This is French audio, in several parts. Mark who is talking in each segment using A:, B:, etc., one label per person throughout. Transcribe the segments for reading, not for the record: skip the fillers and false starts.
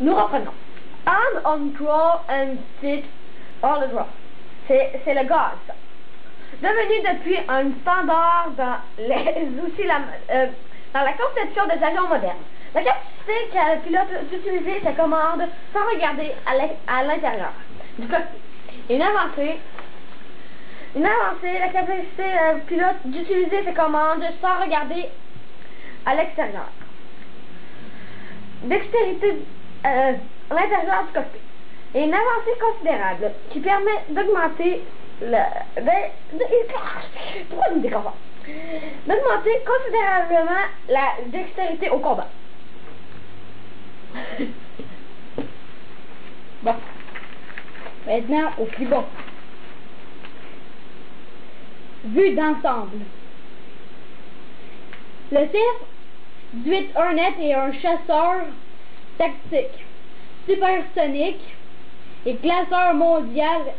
A: Nous reprenons. Hand on crawl and sit all the draw. C'est le gaz, ça. Devenu depuis un standard dans les outils dans la conception des avions modernes. La capacité qu'a le pilote d'utiliser ses commandes sans regarder à l'intérieur du cockpit. Une avancée, la capacité du pilote d'utiliser ses commandes sans regarder à l'extérieur. Dextérité à l'intérieur du cockpit. Et une avancée considérable qui permet d'augmenter pourquoi nous déconfort? D'augmenter considérablement la dextérité au combat.
B: Bon. Maintenant, au plus bas. Vue d'ensemble. Le CF-18 Hornet est un chasseur tactique, supersonique et classeur mondial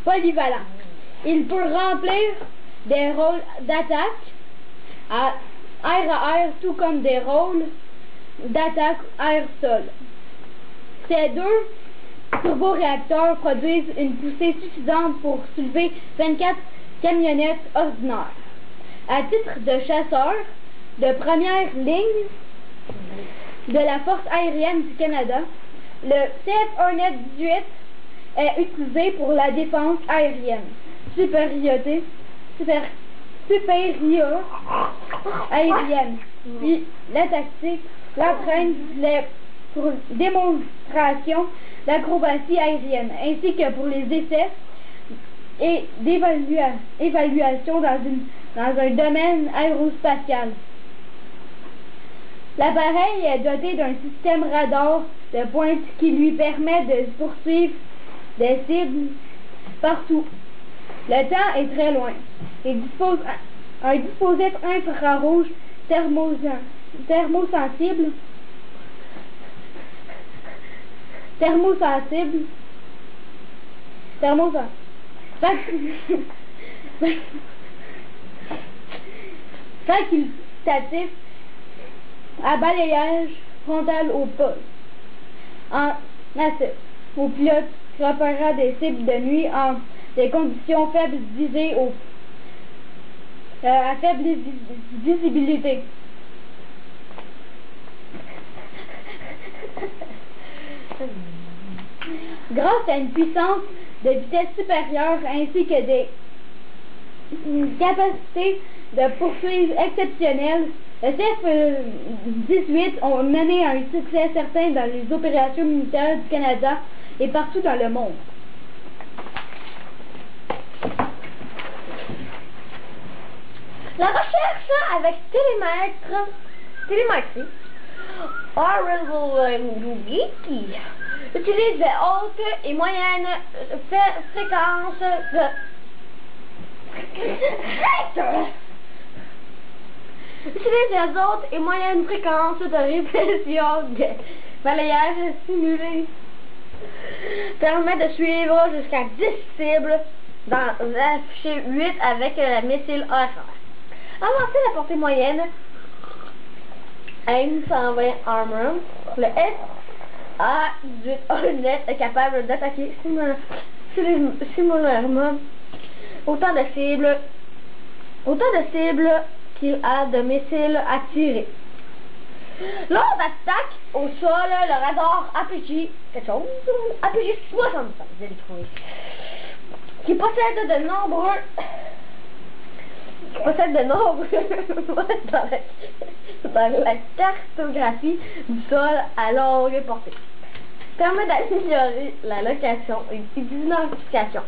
B: polyvalent. Il peut remplir des rôles d'attaque à air, tout comme des rôles d'attaque air-sol. Ces deux turboréacteurs produisent une poussée suffisante pour soulever 24 camionnettes ordinaires. À titre de chasseur de première ligne de la Force aérienne du Canada, le CF Hornet 18 est utilisé pour la défense aérienne, supériorité aérienne, puis la tactique, l'entraîne pour démonstration d'acrobatie aérienne, ainsi que pour les essais et d'évaluation dans un domaine aérospatial. L'appareil est doté d'un système radar de pointe qui lui permet de poursuivre des cibles partout. Le temps est très loin. Il dispose un dispositif infrarouge thermosensible facultatif à balayage frontal au pôle. En massif, au pilote repérera des cibles de nuit en des conditions faibles visées à faible visibilité. Grâce à une puissance de vitesse supérieure ainsi que des capacités de poursuite exceptionnelles, le CF-18 ont mené un succès certain dans les opérations militaires du Canada et partout dans le monde.
A: La recherche avec télémétrie Geeky utilise les hautes et moyennes fréquences de répétition de balayage simulé. Permet de suivre jusqu'à 10 cibles dans l'affiché 8 avec le missile AFR. Avancer la portée moyenne AIM 120 Armor, le FA-18 Hornet est capable d'attaquer simultanément autant de cibles qu'il a de missiles à tirer. Lors d'attaque au sol, le radar APG 65 qui possède de nombreux dans la cartographie du sol à longue portée. Permet d'améliorer la location et l'identification.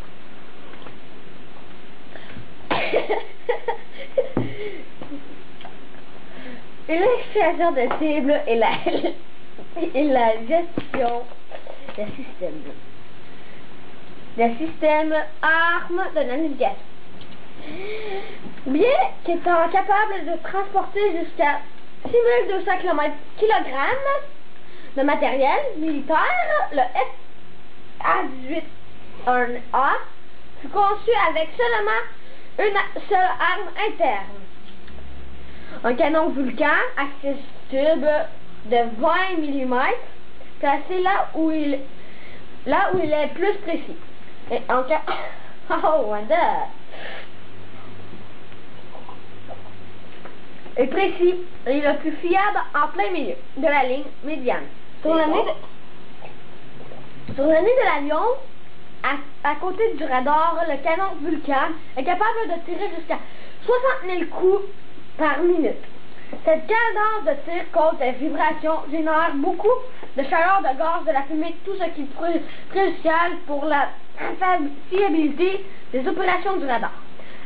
A: L'extraction de cibles et la gestion des systèmes armes de navigation. Bien qu'étant capable de transporter jusqu'à 6200 kg de matériel militaire, le FA-18A fut conçu avec seulement une seule arme interne. Un canon Vulcan accessible de 20 mm placé là où il est plus précis. Et en cas... Oh, Wanda! Et précis, et le plus fiable en plein milieu de la ligne médiane. Sur le nez de l'avion, à côté du radar, le canon Vulcan est capable de tirer jusqu'à 60 000 coups par minute. Cette cadence de tir contre les vibrations génère beaucoup de chaleur, de gaz, de la fumée, tout ce qui est préjudicial pour la fiabilité des opérations du radar.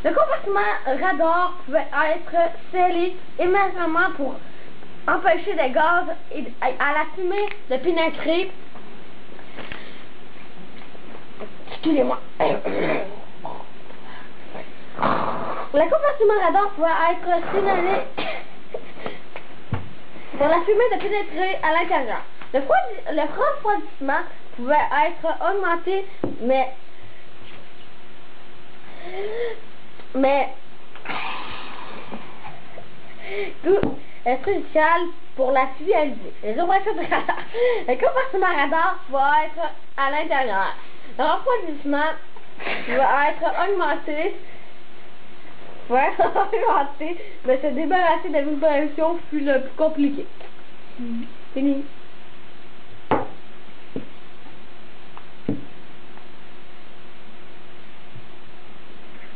A: Le compartiment radar pouvait être scellé immédiatement pour empêcher des gaz et à la fumée de pénétrer. Excusez-moi. Le compartiment radar pouvait être signalé pour la fumée de pénétrer à l'intérieur. Le refroidissement pouvait être augmenté, mais tout est crucial pour la fiabilité. Les opérations de radar. Le compartiment radar va être à l'intérieur. Le refroidissement va être augmenté. Mais se débarrasser des vibrations fut le plus compliqué. Fini.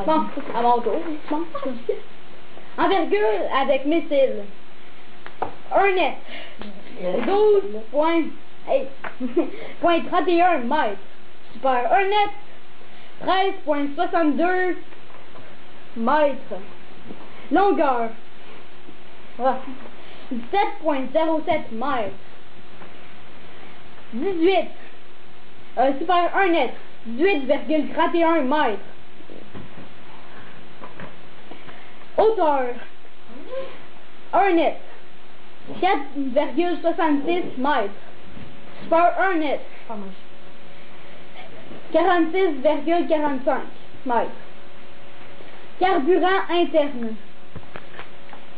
B: Bon, à mon tour. Envergure avec missile. Hornet. 12.31 mètres. Super Hornet. 13.62 mètres. Longueur. 17.07 mètres. 18. Super Hornet. 18,31 mètres. Hauteur. Hornet. 4,66 mètres. Super Hornet. 46,45 mètres. Carburant interne.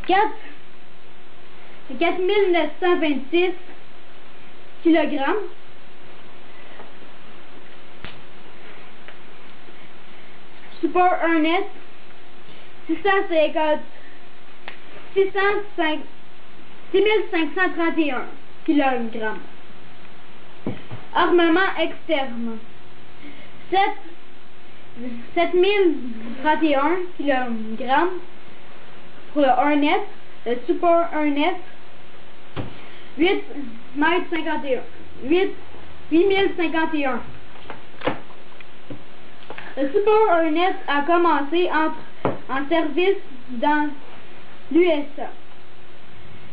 B: 4926 kg. Super Hornet. 6531 kg. Armement externe. 7031 kg pour le Hornet. Le Super Hornet. 8051. Le Super Hornet a commencé en service dans l'USA.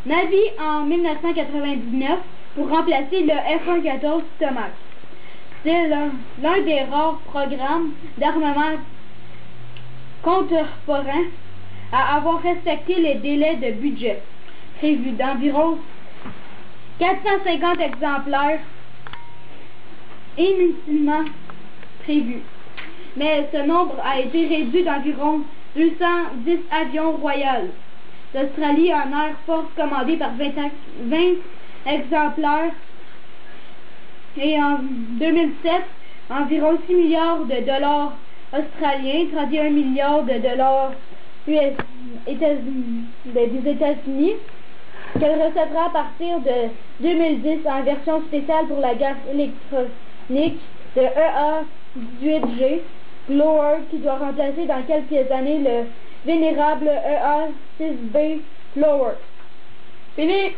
B: Navy en 1999 pour remplacer le F-114 Tomahawk. C'est l'un des rares programmes d'armement contemporain à avoir respecté les délais de budget prévus d'environ 450 exemplaires initialement prévus. Mais ce nombre a été réduit d'environ 210 avions royaux d'Australie en Air Force commandés par 20 exemplaires, et en 2007 environ 6 milliards de dollars australiens, 31 milliards de dollars des États-Unis, qu'elle recevra à partir de 2010 en version spéciale pour la guerre électronique de EA-18G Glower, qui doit remplacer dans quelques années le vénérable EA-6B Glower. Fini!